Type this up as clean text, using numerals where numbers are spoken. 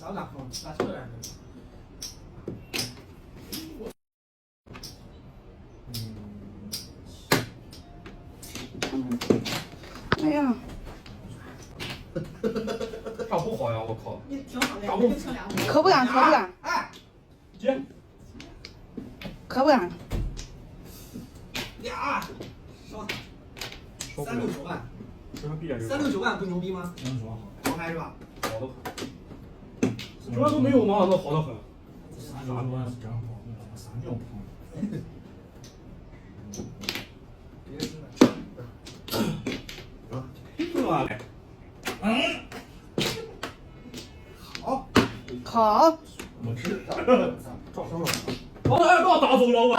老两口打车来着。哎呀，干不好呀！我靠！你挺好的，你就剩两口。可不敢，可不敢，哎，接。可不敢。俩，烧他，369万，这还必然369万不牛逼吗？能说好，好嗨是吧？好的很。这玩意都没有吗？那好的很。369万是真好，那他妈啥尿胖？别吃了。是吧？好，好，我吃。把我二大打走了我。